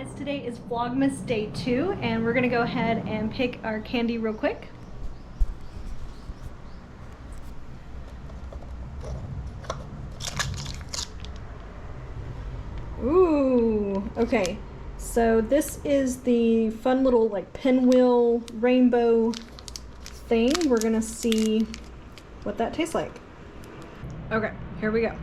guys, today is Vlogmas day 2 and we're gonna go ahead and pick our candy real quick. Ooh, okay. So this is the fun little like pinwheel rainbow thing. We're gonna see what that tastes like. Okay, here we go.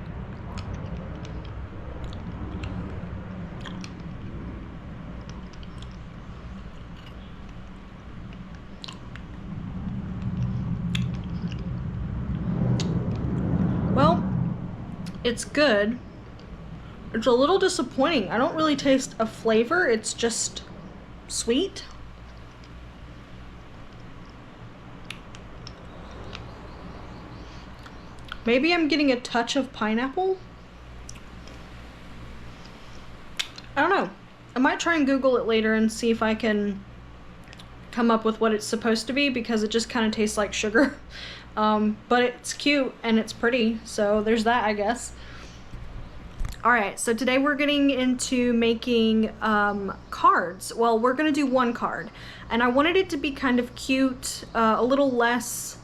Well, it's good. It's a little disappointing. I don't really taste a flavor. It's just sweet. Maybe I'm getting a touch of pineapple. I don't know. I might try and Google it later and see if I can come up with what it's supposed to be, because it just kind of tastes like sugar. But it's cute and it's pretty, so there's that, I guess. Alright, so today we're getting into making cards. Well, we're gonna do one card, and I wanted it to be kind of cute, a little less,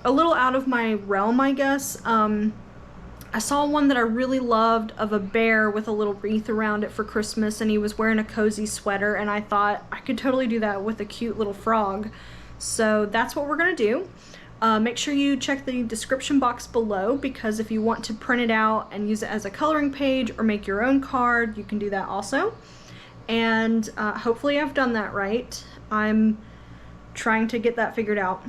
a little out of my realm, I guess. I saw one that I really loved of a bear with a little wreath around it for Christmas, and he was wearing a cozy sweater, and I thought I could totally do that with a cute little frog. So that's what we're gonna do. Make sure you check the description box below, because if you want to print it out and use it as a coloring page or make your own card, you can do that also. And hopefully I've done that right. I'm trying to get that figured out.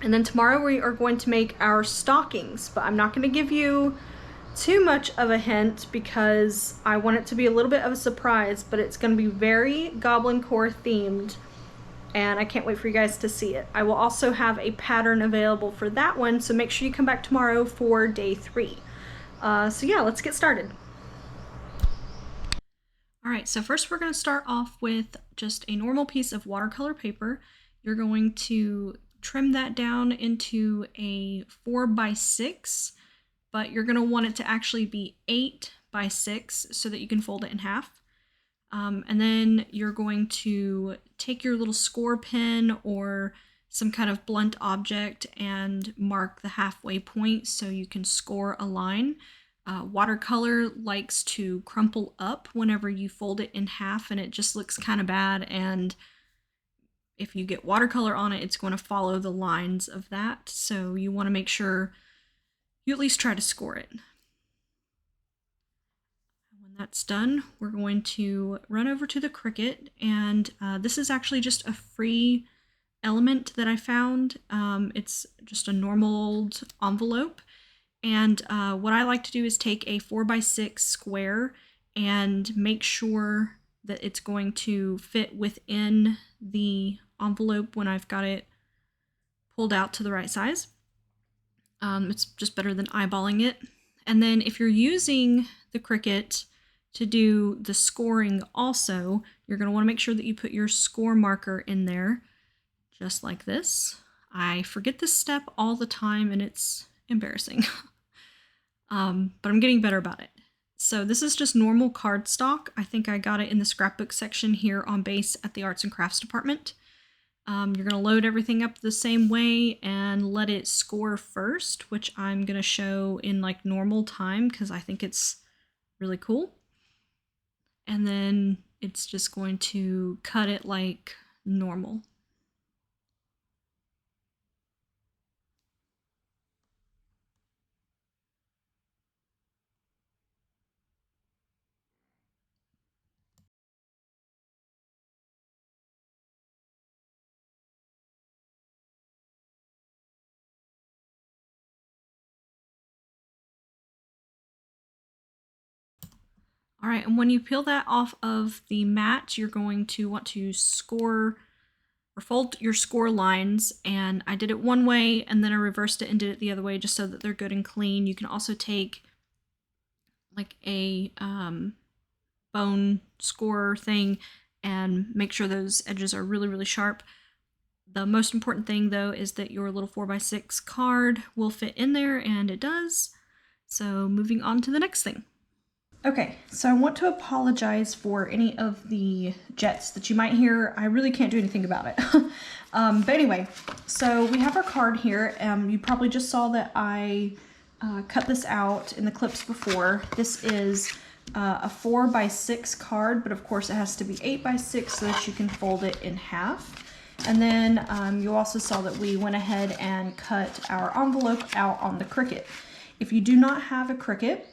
And then tomorrow we are going to make our stockings, but I'm not going to give you too much of a hint because I want it to be a little bit of a surprise, but it's going to be very Goblincore themed, and I can't wait for you guys to see it. I will also have a pattern available for that one, so make sure you come back tomorrow for day 3. So yeah, let's get started. Alright, so first we're going to start off with just a normal piece of watercolor paper. You're going to trim that down into a 4x6, but you're going to want it to actually be 8x6 so that you can fold it in half. And then you're going to take your little score pen or some kind of blunt object and mark the halfway point so you can score a line. Watercolor likes to crumple up whenever you fold it in half, and it just looks kind of bad, and if you get watercolor on it, it's going to follow the lines of that, so you want to make sure you at least try to score it. When that's done, we're going to run over to the Cricut, and this is actually just a free element that I found. It's just a normal old envelope, and what I like to do is take a 4x6 square and make sure that it's going to fit within the envelope when I've got it pulled out to the right size. It's just better than eyeballing it. And then if you're using the Cricut to do the scoring also, you're going to want to make sure that you put your score marker in there, just like this. I forget this step all the time and it's embarrassing. But I'm getting better about it. So this is just normal cardstock. I think I got it in the scrapbook section here on base at the Arts and Crafts department. You're going to load everything up the same way and let it score first, which I'm going to show in like normal time because I think it's really cool. And then it's just going to cut it like normal. All right, and when you peel that off of the mat, you're going to want to score or fold your score lines, and I did it one way and then I reversed it and did it the other way just so that they're good and clean. You can also take like a bone score thing and make sure those edges are really, really sharp. The most important thing though is that your little 4x6 card will fit in there, and it does. So moving on to the next thing. Okay, so I want to apologize for any of the jets that you might hear. I really can't do anything about it. But anyway, so we have our card here. You probably just saw that I cut this out in the clips before. This is a 4x6 card, but of course it has to be 8x6 so that you can fold it in half. And then you also saw that we went ahead and cut our envelope out on the Cricut. If you do not have a Cricut,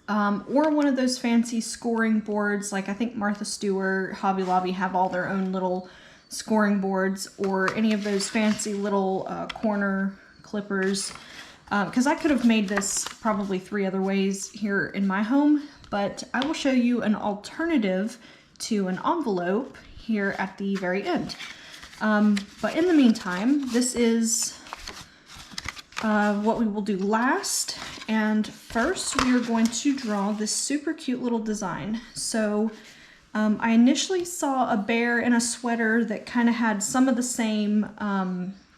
or one of those fancy scoring boards, like I think Martha Stewart, Hobby Lobby have all their own little scoring boards, or any of those fancy little corner clippers, because I could have made this probably 3 other ways here in my home, but I will show you an alternative to an envelope here at the very end. But in the meantime, this is what we will do last. And first we are going to draw this super cute little design. So I initially saw a bear in a sweater that kind of had some of the same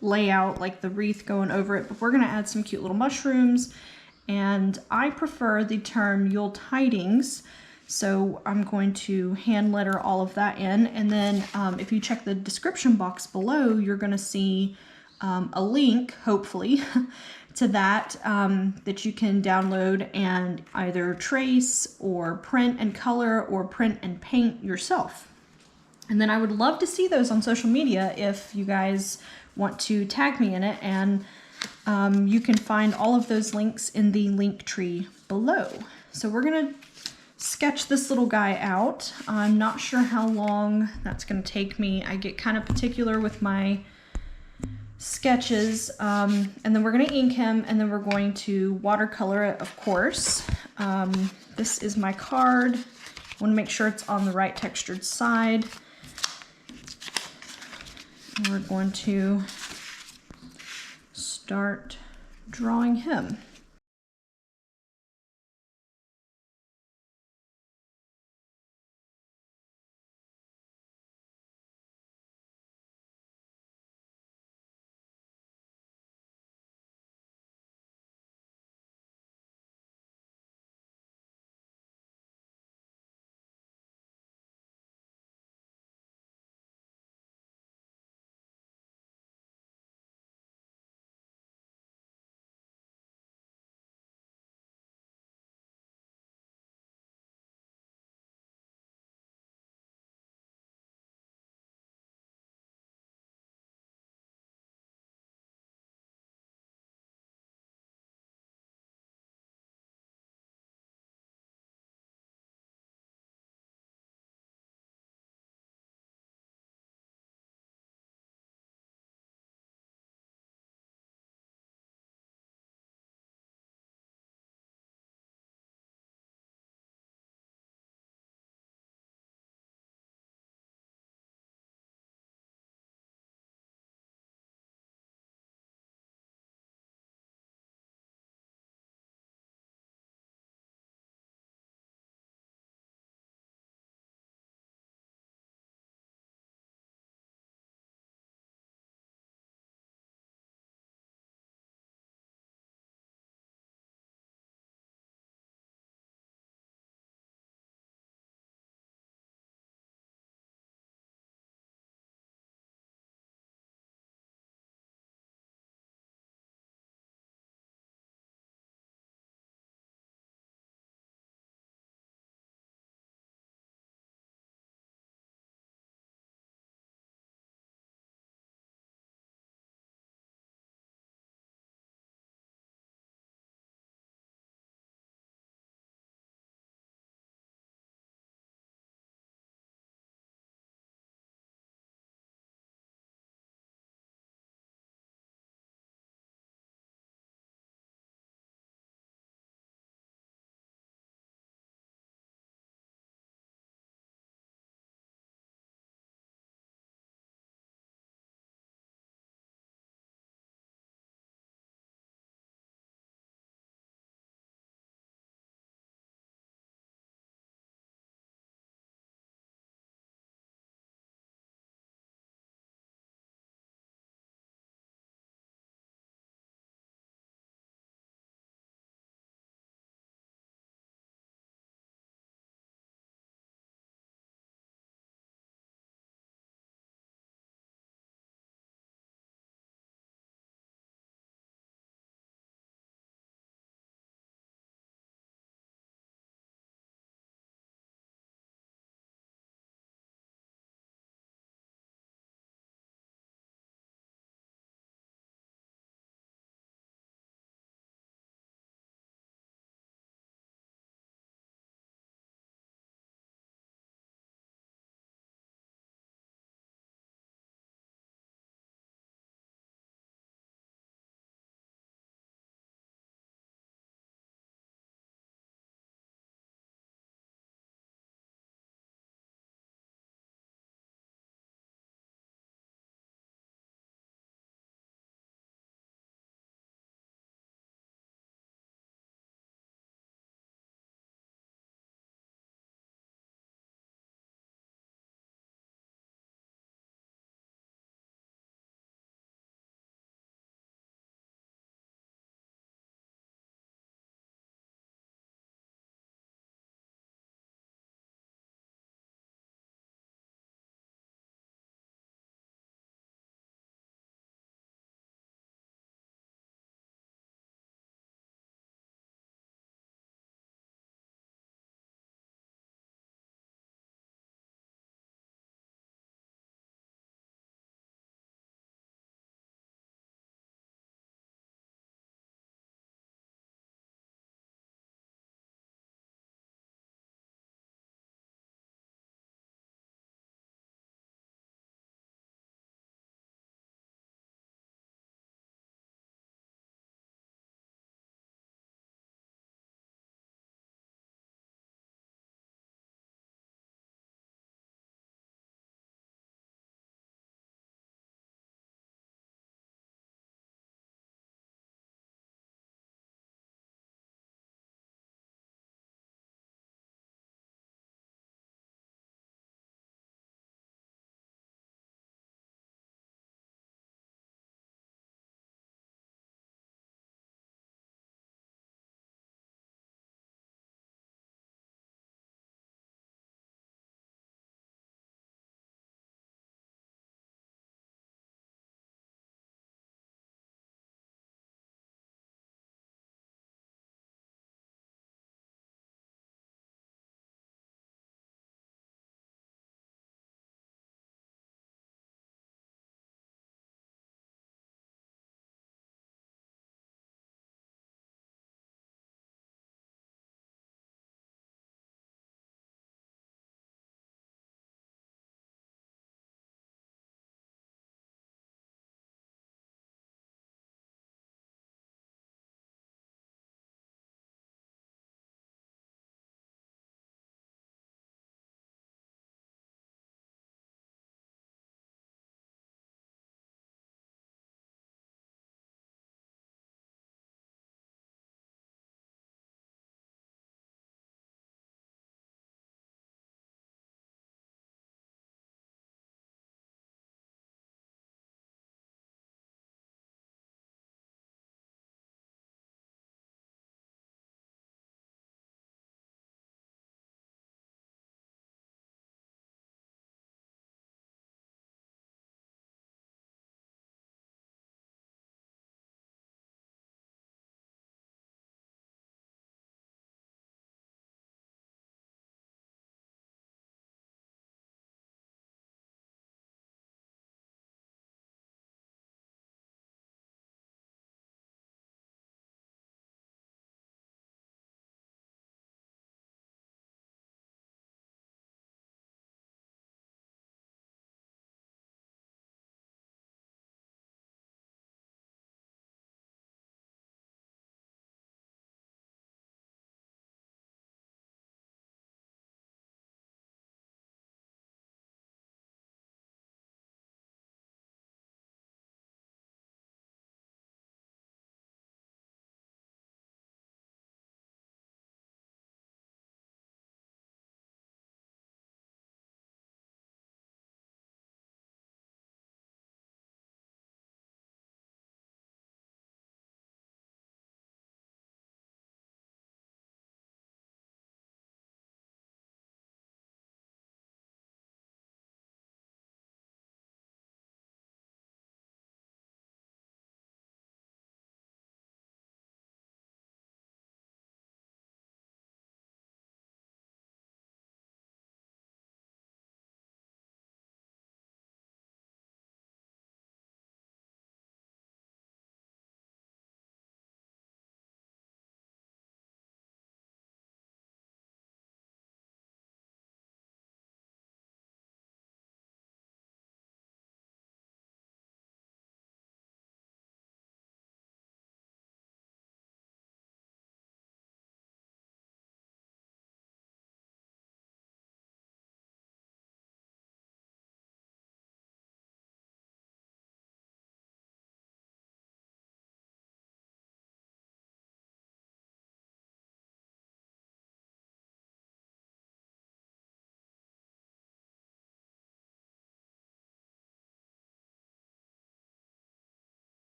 layout, like the wreath going over it, but we're going to add some cute little mushrooms. And I prefer the term Yule tidings, so I'm going to hand letter all of that in. And then if you check the description box below, you're going to see a link, hopefully, to that that you can download and either trace or print and color or print and paint yourself. And then I would love to see those on social media if you guys want to tag me in it, and you can find all of those links in the link tree below. So we're gonna sketch this little guy out. I'm not sure how long that's gonna take me. I get kind of particular with my sketches, and then we're going to ink him, and then we're going to watercolor it, of course. This is my card. I want to make sure it's on the right textured side. And we're going to start drawing him.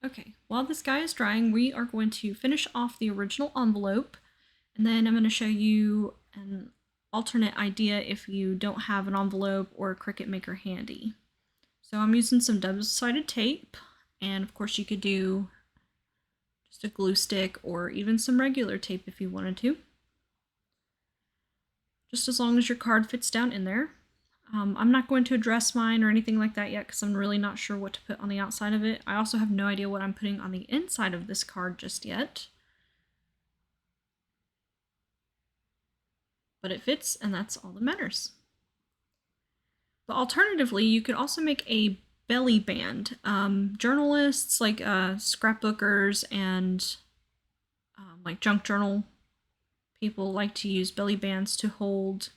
Okay, while this guy is drying, we are going to finish off the original envelope, and then I'm going to show you an alternate idea if you don't have an envelope or a Cricut Maker handy. So I'm using some double-sided tape, and of course you could do just a glue stick or even some regular tape if you wanted to. Just as long as your card fits down in there. I'm not going to address mine or anything like that yet because I'm really not sure what to put on the outside of it. I also have no idea what I'm putting on the inside of this card just yet. But it fits, and that's all that matters. But alternatively, you could also make a belly band. Journalists like scrapbookers and like junk journal people like to use belly bands to hold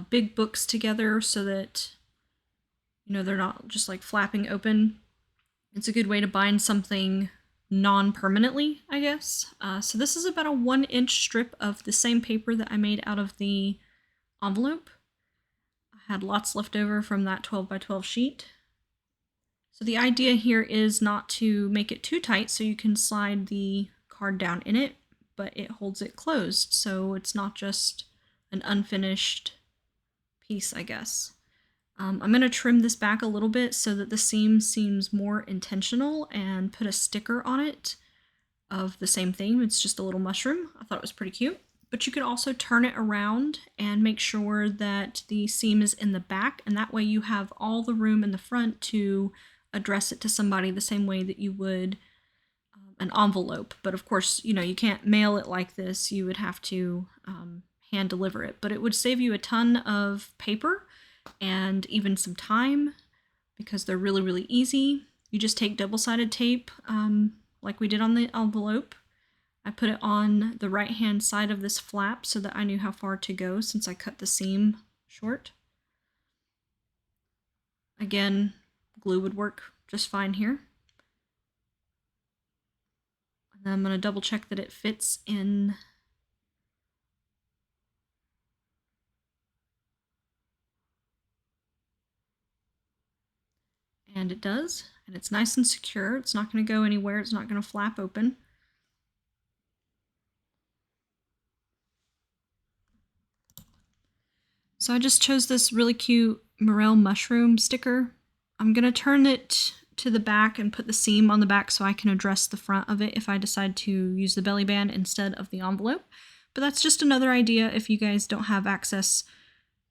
big books together so that, you know, they're not just like flapping open. It's a good way to bind something non-permanently, I guess. So this is about a 1-inch strip of the same paper that I made out of the envelope. I had lots left over from that 12 by 12 sheet. So the idea here is not to make it too tight so you can slide the card down in it, but it holds it closed, so it's not just an unfinished piece, I guess. I'm going to trim this back a little bit so that the seam seems more intentional and put a sticker on it of the same theme. It's just a little mushroom. I thought it was pretty cute. But you could also turn it around and make sure that the seam is in the back, and that way you have all the room in the front to address it to somebody the same way that you would an envelope. But of course, you know, you can't mail it like this. You would have to hand deliver it, but it would save you a ton of paper and even some time because they're really, really easy. You just take double-sided tape like we did on the envelope. I put it on the right-hand side of this flap so that I knew how far to go since I cut the seam short. Again, glue would work just fine here. And then I'm going to double check that it fits in. And it does, and it's nice and secure. It's not going to go anywhere. It's not going to flap open. So I just chose this really cute morel mushroom sticker. I'm going to turn it to the back and put the seam on the back so I can address the front of it if I decide to use the belly band instead of the envelope. But that's just another idea if you guys don't have access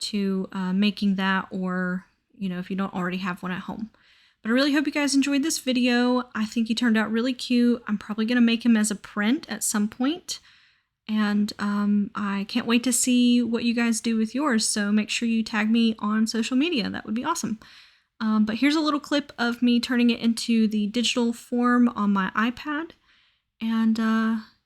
to making that, or, you know, if you don't already have one at home. But I really hope you guys enjoyed this video. I think he turned out really cute. I'm probably going to make him as a print at some point. And I can't wait to see what you guys do with yours. So make sure you tag me on social media. That would be awesome. But here's a little clip of me turning it into the digital form on my iPad. And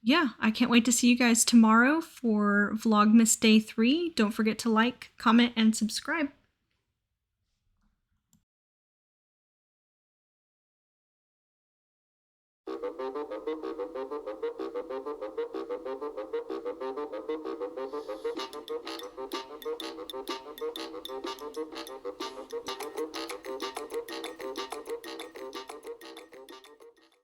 yeah, I can't wait to see you guys tomorrow for Vlogmas Day 3. Don't forget to like, comment, and subscribe.